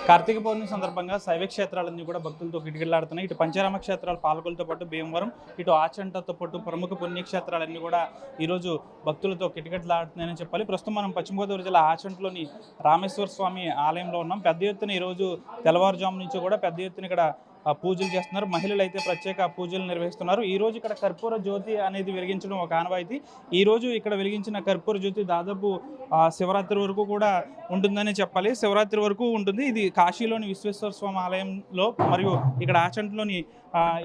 కార్తీక పౌర్ణమి సందర్భంగా శైవ క్షేత్రాలన్నీ కూడా భక్తులతో కిటకిటలాడుతున్నాయి. ఇటు పంచరామ క్షేత్రాలు పాలకొలతో పాటు భీమవరం, ఇటు ఆచంటతో పాటు ప్రముఖ పుణ్యక్షేత్రాలన్నీ కూడా ఈరోజు భక్తులతో కిటకిటలాడుతున్నాయని చెప్పాలి. ప్రస్తుతం మనం పశ్చిమ గోదావరి జిల్లా ఆచంటలోని రామేశ్వర స్వామి ఆలయంలో ఉన్నాం. పెద్ద ఎత్తున ఈరోజు తెల్లవారుజాము నుంచి కూడా పెద్ద ఎత్తున ఇక్కడ పూజలు చేస్తున్నారు. మహిళలు అయితే ప్రత్యేక పూజలు నిర్వహిస్తున్నారు. ఈ రోజు ఇక్కడ కర్పూర జ్యోతి అనేది వెలిగించడం ఒక ఆనవాయితీ. ఈ రోజు ఇక్కడ వెలిగించిన కర్పూర జ్యోతి దాదాపు శివరాత్రి వరకు కూడా ఉంటుందని చెప్పాలి. శివరాత్రి వరకు ఉంటుంది. ఇది కాశీలోని విశ్వేశ్వర స్వామి ఆలయంలో మరియు ఇక్కడ ఆచంటలోని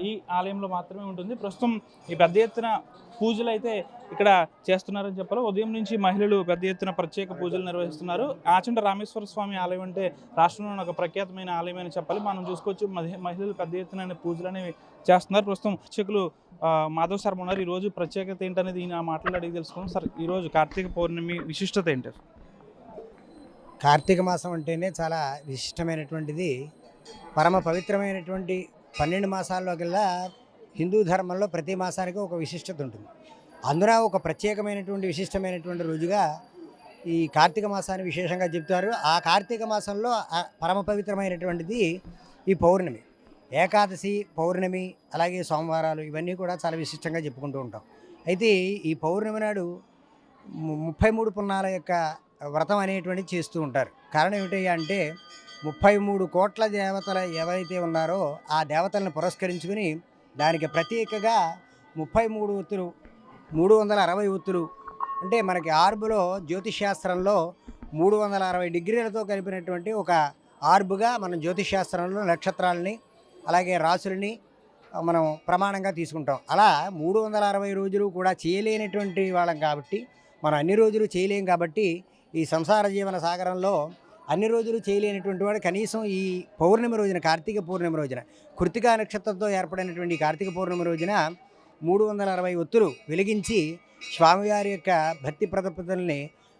ఈ ఆలయంలో మాత్రమే ఉంటుంది. ప్రస్తుతం ఈ పెద్ద ఎత్తున పూజలు అయితే ఇక్కడ చేస్తున్నారని చెప్పాలి. ఉదయం నుంచి మహిళలు పెద్ద ఎత్తున ప్రత్యేక పూజలు నిర్వహిస్తున్నారు. ఆచంట రామేశ్వర స్వామి ఆలయం అంటే రాష్ట్రంలో ఒక ప్రఖ్యాతమైన ఆలయం అని చెప్పాలి. మనం చూసుకోవచ్చు మహిళలు పెద్ద ఎత్తున పూజలు అనేవి చేస్తున్నారు. ప్రస్తుతం అర్చకులు మాధవ్ శర్మ ఉన్నారు. ఈరోజు ప్రత్యేకత ఏంటనేది ఈయన మాటలు అడిగి తెలుసుకున్నాం. సార్, ఈరోజు కార్తీక పౌర్ణమి విశిష్టత ఏంటి? కార్తీక మాసం అంటేనే చాలా విశిష్టమైనటువంటిది. పరమ పవిత్రమైనటువంటి 12 మాసాల్లోకెల్లా హిందూ ధర్మంలో ప్రతి మాసానికి ఒక విశిష్టత ఉంటుంది. అందున ఒక ప్రత్యేకమైనటువంటి విశిష్టమైనటువంటి రోజుగా ఈ కార్తీక మాసాన్ని విశేషంగా చెప్తారు. ఆ కార్తీక మాసంలో పరమ పవిత్రమైనటువంటిది ఈ పౌర్ణమి, ఏకాదశి, పౌర్ణమి, అలాగే సోమవారాలు, ఇవన్నీ కూడా చాలా విశిష్టంగా చెప్పుకుంటూ ఉంటాం. అయితే ఈ పౌర్ణమి నాడు 33 పున్నాల యొక్క వ్రతం అనేటువంటిది చేస్తూ ఉంటారు. కారణం ఏమిటయ్యా అంటే 33 కోట్ల దేవతలు ఎవరైతే ఉన్నారో ఆ దేవతలను పురస్కరించుకుని దానికి ప్రత్యేకగా 33 ఒత్తులు, 360 ఒత్తులు, అంటే మనకి ఆర్బులో జ్యోతిష్శాస్త్రంలో 360 డిగ్రీలతో కలిపినటువంటి ఒక ఆర్బుగా మనం జ్యోతిష్శాస్త్రంలో నక్షత్రాలని అలాగే రాసులని మనం ప్రమాణంగా తీసుకుంటాం. అలా 360 రోజులు కూడా చేయలేనటువంటి వాళ్ళం కాబట్టి, మనం అన్ని రోజులు చేయలేం కాబట్టి ఈ సంసార జీవన సాగరంలో అన్ని రోజులు చేయలేనటువంటి వాడు కనీసం ఈ పౌర్ణమి రోజున, కార్తీక పౌర్ణమి రోజున, కృత్తికా నక్షత్రంతో ఏర్పడినటువంటి కార్తీక పౌర్ణమి రోజున 360 ఒత్తులు వెలిగించి స్వామివారి యొక్క భక్తి ప్రదర్శనల్ని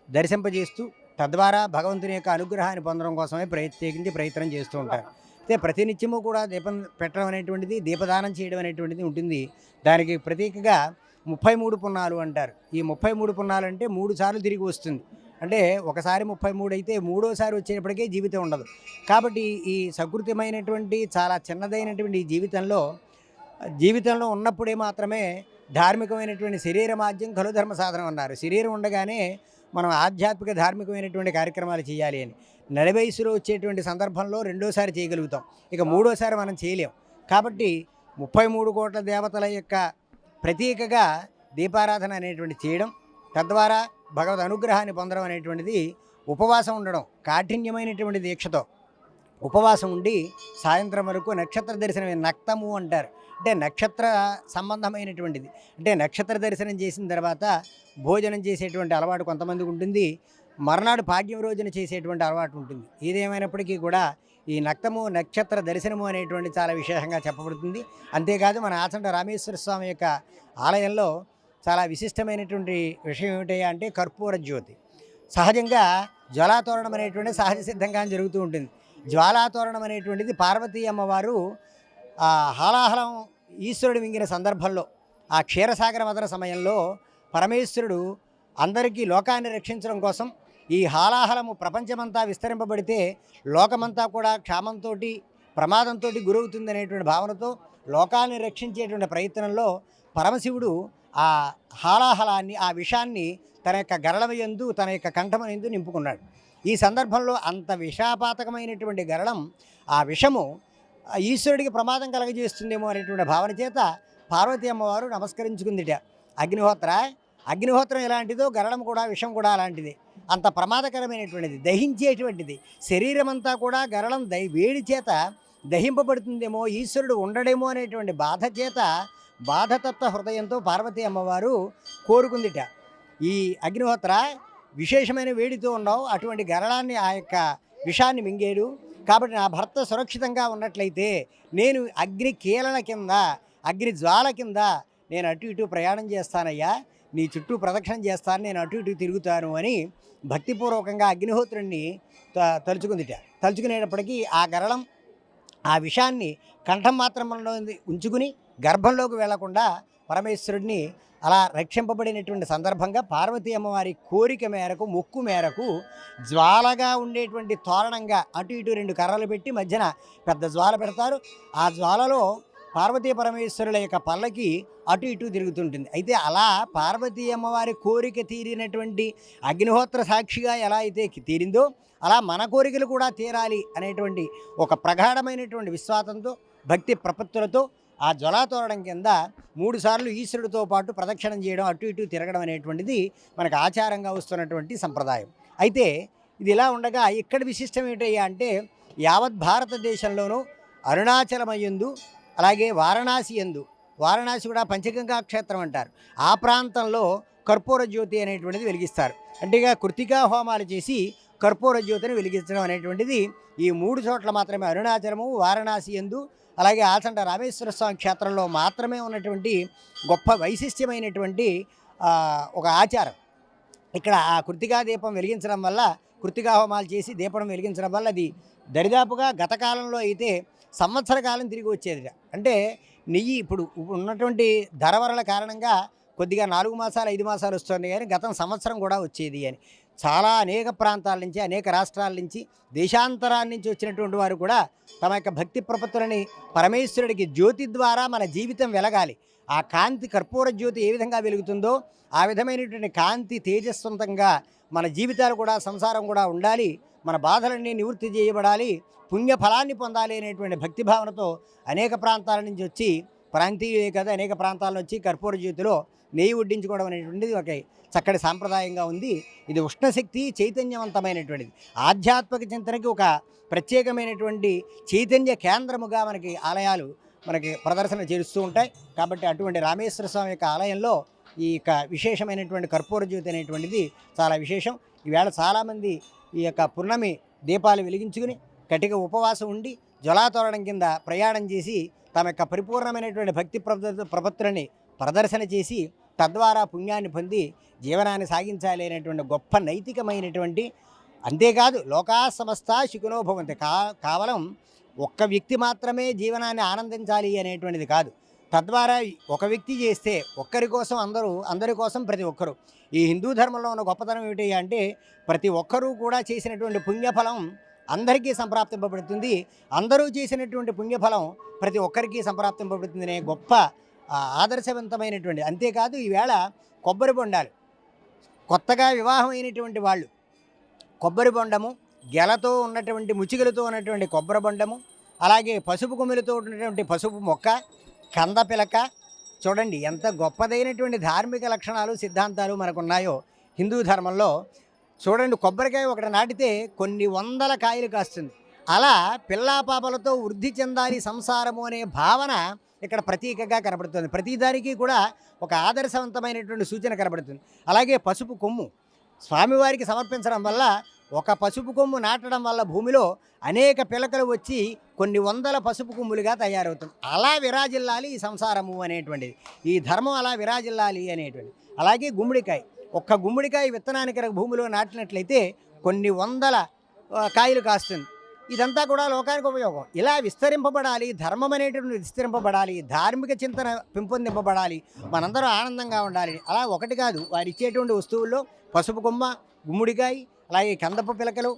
దర్శింపజేస్తూ తద్వారా భగవంతుని యొక్క అనుగ్రహాన్ని పొందడం కోసమే ప్రయత్నం చేస్తూ ఉంటారు. అయితే ప్రతినిత్యము కూడా దీపం పెట్టడం అనేటువంటిది, దీపదానం చేయడం అనేటువంటిది ఉంటుంది. దానికి ప్రత్యేకంగా 33 పున్నాలు అంటారు. ఈ 33 పున్నాలు అంటే 3 సార్లు తిరిగి వస్తుంది. అంటే ఒకసారి 33 అయితే మూడోసారి వచ్చేటప్పటికే జీవితం ఉండదు. కాబట్టి ఈ సకృతమైనటువంటి చాలా చిన్నదైనటువంటి ఈ జీవితంలో ఉన్నప్పుడే మాత్రమే ధార్మికమైనటువంటి శరీర మాధ్యం ఖలు ధర్మ సాధనం అన్నారు. శరీరం ఉండగానే మనం ఆధ్యాత్మిక ధార్మికమైనటువంటి కార్యక్రమాలు చేయాలి అని. నడి వయసులో వచ్చేటువంటి సందర్భంలో రెండోసారి చేయగలుగుతాం, ఇక మూడోసారి మనం చేయలేం. కాబట్టి 33 కోట్ల దేవతల యొక్క ప్రత్యేకగా దీపారాధన అనేటువంటి చేయడం, తద్వారా భగవద్ అనుగ్రహాన్ని పొందడం అనేటువంటిది, ఉపవాసం ఉండడం, కాఠిన్యమైనటువంటి దీక్షతో ఉపవాసం ఉండి సాయంత్రం వరకు నక్షత్ర దర్శనమే నక్తము అంటారు. అంటే నక్షత్ర సంబంధమైనటువంటిది. అంటే నక్షత్ర దర్శనం చేసిన తర్వాత భోజనం చేసేటువంటి అలవాటు కొంతమందికి ఉంటుంది. మర్నాడు భాగ్యం రోజున చేసేటువంటి అలవాటు ఉంటుంది. ఏదేమైనప్పటికీ కూడా ఈ నక్తము, నక్షత్ర దర్శనము అనేటువంటి చాలా విశేషంగా చెప్పబడుతుంది. అంతేకాదు మన ఆచంట రామేశ్వర స్వామి యొక్క ఆలయంలో చాలా విశిష్టమైనటువంటి విషయం ఏమిటయ్యా అంటే కర్పూర జ్యోతి. సహజంగా జ్వాలాతోరణం అనేటువంటి సహజ సిద్ధంగా జరుగుతూ ఉంటుంది. జ్వాలాతోరణం అనేటువంటిది పార్వతీ అమ్మవారు హాలాహలం ఈశ్వరుడు మింగిన సందర్భంలో, ఆ క్షీరసాగర మదన సమయంలో పరమేశ్వరుడు అందరికీ లోకాన్ని రక్షించడం కోసం ఈ హాలాహలము ప్రపంచమంతా విస్తరింపబడితే లోకమంతా కూడా క్షామంతో, ప్రమాదంతో గురవుతుందనేటువంటి భావనతో లోకాన్ని రక్షించేటువంటి ప్రయత్నంలో పరమశివుడు ఆ హాలాహలాన్ని, ఆ విషాన్ని తన యొక్క గరళమయందు, తన యొక్క కంఠమయందు నింపుకున్నాడు. ఈ సందర్భంలో అంత విషాపాతకమైనటువంటి గరళం, ఆ విషము ఈశ్వరుడికి ప్రమాదం కలగజేస్తుందేమో అనేటువంటి భావన చేత పార్వతీ అమ్మవారు నమస్కరించుకుందిట. అగ్నిహోత్రం ఎలాంటిదో గరళం కూడా, విషం కూడా అలాంటిది. అంత ప్రమాదకరమైనటువంటిది, దహించేటువంటిది. శరీరం అంతా కూడా గరళం వేడి చేత దహింపబడుతుందేమో, ఈశ్వరుడు ఉండడేమో అనేటువంటి బాధ చేత, బాధతత్వ హృదయంతో పార్వతీ అమ్మవారు కోరుకుందిట. ఈ అగ్నిహోత్ర విశేషమైన వేడితో ఉన్నావు, అటువంటి గరళాన్ని, ఆ యొక్క విషాన్ని మింగేడు. కాబట్టి నా భర్త సురక్షితంగా ఉన్నట్లయితే నేను అగ్ని కీలన కింద, అగ్ని జ్వాల కింద నేను అటు ఇటు ప్రయాణం చేస్తానయ్యా, నీ చుట్టూ ప్రదక్షిణ చేస్తాను, నేను అటు ఇటు తిరుగుతాను అని భక్తిపూర్వకంగా అగ్నిహోత్రుడిని తలుచుకుందిట. తలుచుకునేటప్పటికీ ఆ గరళం, ఆ విషాన్ని కంఠం మాత్రంలో ఉంచుకుని గర్భంలోకి వెళ్లకుండా పరమేశ్వరుడిని అలా రక్షింపబడినటువంటి సందర్భంగా పార్వతీ అమ్మవారి కోరిక మేరకు మొక్కు మేరకు జ్వాలగా ఉండేటువంటి తోరణంగా అటు ఇటు 2 కర్రలు పెట్టి మధ్యన పెద్ద జ్వాల పెడతారు. ఆ జ్వాలలో పార్వతీ పరమేశ్వరుల యొక్క పల్లకి అటు ఇటు తిరుగుతుంటుంది. అయితే అలా పార్వతీ అమ్మవారి కోరిక తీరినటువంటి అగ్నిహోత్ర సాక్షిగా ఎలా అయితే తీరిందో అలా మన కోరికలు కూడా తీరాలి అనేటువంటి ఒక ప్రగాఢమైనటువంటి విశ్వాసంతో భక్తి ప్రపత్తులతో ఆ జ్వలాతోరణం కింద 3 సార్లు ఈశ్వరుడితో పాటు ప్రదక్షిణం చేయడం అటు ఇటు తిరగడం అనేటువంటిది మనకు ఆచారంగా వస్తున్నటువంటి సంప్రదాయం. అయితే ఇది ఇలా ఉండగా ఇక్కడ విశిష్టం ఏంటయ్యా అంటే యావత్ భారతదేశంలోనూ అరుణాచలమయందు అలాగే వారణాసి కూడా పంచగంగా క్షేత్రం అంటారు. ఆ ప్రాంతంలో కర్పూర జ్యోతి అనేటువంటిది వెలిగిస్తారు. అంటే ఇక కృతికా హోమాలు చేసి కర్పూర జ్యోతిని వెలిగించడం అనేటువంటిది ఈ 3 చోట్ల మాత్రమే అరుణాచలము, వారణాసి యందు అలాగే ఆచంట రామేశ్వర స్వామి క్షేత్రంలో మాత్రమే ఉన్నటువంటి గొప్ప వైశిష్ట్యమైనటువంటి ఒక ఆచారం. ఇక్కడ ఆ కృతికా దీపం వెలిగించడం వల్ల, కృతికా హోమాలు చేసి దీపం వెలిగించడం వల్ల అది దరిదాపుగా గత కాలంలో అయితే సంవత్సర కాలం తిరిగి వచ్చేది. అంటే నెయ్యి ఇప్పుడు ఉన్నటువంటి ధరవరల కారణంగా కొద్దిగా 4 మాసాలు 5 మాసాలు వస్తుంది, కానీ గతం సంవత్సరం కూడా వచ్చేది అని చాలా అనేక ప్రాంతాల నుంచి అనేక రాష్ట్రాల నుంచి దేశాంతరాల నుంచి వచ్చినటువంటి వారు కూడా తమ యొక్క భక్తి ప్రపత్తులని పరమేశ్వరుడికి జ్యోతి ద్వారా మన జీవితం వెలగాలి, ఆ కాంతి కర్పూర జ్యోతి ఏ విధంగా వెలుగుతుందో ఆ విధమైనటువంటి కాంతి తేజస్వంతంగా మన జీవితాలు కూడా సంసారం కూడా ఉండాలి, మన బాధలన్నీ నివృత్తి చేయబడాలి, పుణ్య ఫలాన్ని పొందాలి అనేటువంటి భక్తిభావనతో అనేక ప్రాంతాల నుంచి వచ్చి ప్రాంతీయులే కదా అనేక ప్రాంతాల నుంచి కర్పూర జ్యోతిలో నెయ్యి వడ్డించుకోవడం అనేటువంటిది ఒక చక్కటి సాంప్రదాయంగా ఉంది. ఇది ఉష్ణశక్తి చైతన్యవంతమైనటువంటిది, ఆధ్యాత్మిక చింతనకి ఒక ప్రత్యేకమైనటువంటి చైతన్య కేంద్రముగా మనకి ఆలయాలు మనకి ప్రదర్శన చేస్తూ ఉంటాయి. కాబట్టి అటువంటి రామేశ్వర స్వామి యొక్క ఆలయంలో ఈ యొక్క విశేషమైనటువంటి కర్పూర జ్యోతి అనేటువంటిది చాలా విశేషం. ఈవేళ చాలామంది ఈ యొక్క పున్నమి దీపాలు వెలిగించుకుని కటిక ఉపవాసం ఉండి జ్వలాతోరణం కింద ప్రయాణం చేసి తమ యొక్క పరిపూర్ణమైనటువంటి భక్తి ప్రపత్తులని ప్రదర్శన చేసి తద్వారా పుణ్యాన్ని పొంది జీవనాన్ని సాగించాలి అనేటువంటి గొప్ప నైతికమైనటువంటి, అంతేకాదు లోకా సమస్త సుఖినో భవంతి, కేవలం ఒక్క వ్యక్తి మాత్రమే జీవనాన్ని ఆనందించాలి అనేటువంటిది కాదు. తద్వారా ఒక వ్యక్తి చేస్తే ఒక్కరి కోసం అందరి కోసం ప్రతి ఒక్కరు. ఈ హిందూ ధర్మంలో ఉన్న గొప్పతనం ఏమిటి అంటే ప్రతి ఒక్కరూ కూడా చేసినటువంటి పుణ్యఫలం అందరికీ సంప్రాప్తింపబడుతుంది, అందరూ చేసినటువంటి పుణ్యఫలం ప్రతి ఒక్కరికి సంప్రాప్తింపబడుతుంది అనే గొప్ప ఆదర్శవంతమైనటువంటి. అంతేకాదు ఈవేళ కొబ్బరి బొండాలు, కొత్తగా వివాహం అయినటువంటి వాళ్ళు కొబ్బరి బొండము, గెలతో ఉన్నటువంటి ముచికలతో ఉన్నటువంటి కొబ్బరి బొండము, అలాగే పసుపు కొమ్ములతో ఉన్నటువంటి పసుపు మొక్క, కంద పిలక, చూడండి ఎంత గొప్పదైనటువంటి ధార్మిక లక్షణాలు సిద్ధాంతాలు మనకున్నాయో హిందూ ధర్మంలో. చూడండి, కొబ్బరికాయ ఒకటి నాటితే కొన్ని వందల కాయలు కాస్తుంది. అలా పిల్లాపాపలతో వృద్ధి చెందాలి సంసారము అనే భావన ఇక్కడ ప్రతీకగా కనబడుతుంది. ప్రతిదానికి కూడా ఒక ఆదర్శవంతమైనటువంటి సూచన కనబడుతుంది. అలాగే పసుపు కొమ్ము స్వామివారికి సమర్పించడం వల్ల, ఒక పసుపు కొమ్ము నాటడం వల్ల భూమిలో అనేక పిలకలు వచ్చి కొన్ని వందల పసుపు కొమ్ములుగా తయారవుతుంది. అలా విరాజిల్లాలి ఈ సంసారము అనేటువంటిది, ఈ ధర్మం అలా విరాజిల్లాలి అనేటువంటిది. అలాగే గుమ్మడికాయ, ఒక్క గుమ్మడికాయ విత్తనానికి భూమిలో నాటినట్లయితే కొన్ని వందల కాయలు కాస్తుంది. ఇదంతా కూడా లోకానికి ఉపయోగం. ఇలా విస్తరింపబడాలి, ధర్మం అనేటువంటి విస్తరింపబడాలి, ధార్మిక చింతన పెంపొందింపబడాలి, మనందరం ఆనందంగా ఉండాలి. అలా ఒకటి కాదు, వారు ఇచ్చేటువంటి వస్తువుల్లో పసుపు కొమ్మ, గుమ్మడికాయ, అలాగే కందపు పిలకలు,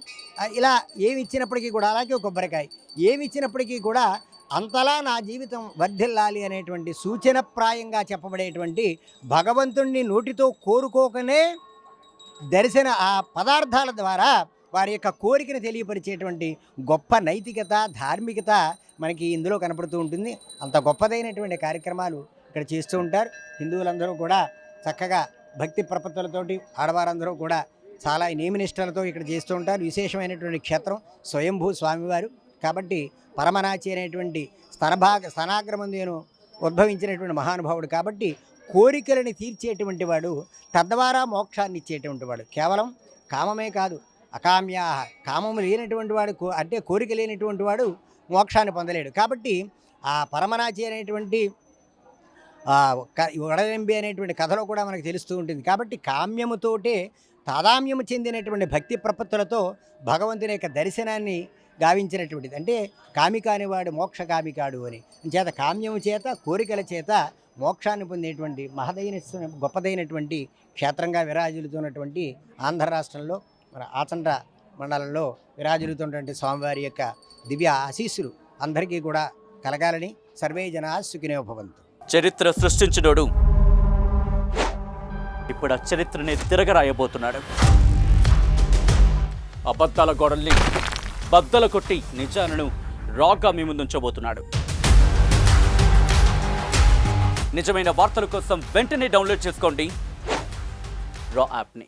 ఇలా ఏమి ఇచ్చినప్పటికీ కూడా, అలాగే కొబ్బరికాయ ఏమి ఇచ్చినప్పటికీ కూడా అంతలా నా జీవితం వర్ధిల్లాలి అనేటువంటి సూచనప్రాయంగా చెప్పబడేటువంటి భగవంతుణ్ణి నోటితో కోరుకోకనే దర్శన ఆ పదార్థాల ద్వారా వారి యొక్క కోరికను తెలియపరిచేటువంటి గొప్ప నైతికత, ధార్మికత మనకి ఇందులో కనపడుతూ ఉంటుంది. అంత గొప్పదైనటువంటి కార్యక్రమాలు ఇక్కడ చేస్తూ ఉంటారు. హిందువులందరూ కూడా చక్కగా భక్తి ప్రపత్తులతోటి ఆడవారందరూ కూడా చాలా నియమనిష్టలతో ఇక్కడ చేస్తూ ఉంటారు. విశేషమైనటువంటి క్షేత్రం స్వయంభూ స్వామివారు కాబట్టి పరమనాచి అనేటువంటి స్థనాగ్రమందును ఉద్భవించినటువంటి మహానుభావుడు కాబట్టి కోరికలను తీర్చేటువంటి వాడు, తద్వారా మోక్షాన్ని ఇచ్చేటువంటి వాడు. కేవలం కామమే కాదు, అకామ్యా, కామము లేనటువంటి వాడు అంటే కోరిక లేనటువంటి వాడు మోక్షాన్ని పొందలేడు. కాబట్టి ఆ పరమనాచి అనేటువంటి వడలింబి అనేటువంటి కథలో కూడా మనకు తెలుస్తూ ఉంటుంది. కాబట్టి కామ్యముతోటే తాదామ్యము చెందినటువంటి భక్తి ప్రపత్తులతో భగవంతుని యొక్క దర్శనాన్ని గావించినటువంటిది. అంటే కామి కానివాడు మోక్ష కామి కాడు అని చేత కామ్యము చేత కోరికల చేత మోక్షాన్ని పొందేటువంటి గొప్పదైనటువంటి క్షేత్రంగా విరాజిల్లుతున్నటువంటి ఆంధ్ర రాష్ట్రంలో మన ఆచంట మండలంలో విరాజిల్లుతున్నటువంటి స్వామివారి యొక్క దివ్య ఆశీస్సులు అందరికీ కూడా కలగాలని సర్వే జనా సుఖినో భవంతు. చరిత్ర సృష్టించినోడు ఇప్పుడు ఆ చరిత్రని తిరగరాయబోతున్నాడు. అబద్ధాల గోడల్ని బద్దల కొట్టి నిజాలను రాగా మీ ముందుంచబోతున్నాడు. నిజమైన వార్తల కోసం వెంటనే డౌన్లోడ్ చేసుకోండి రా యాప్ని.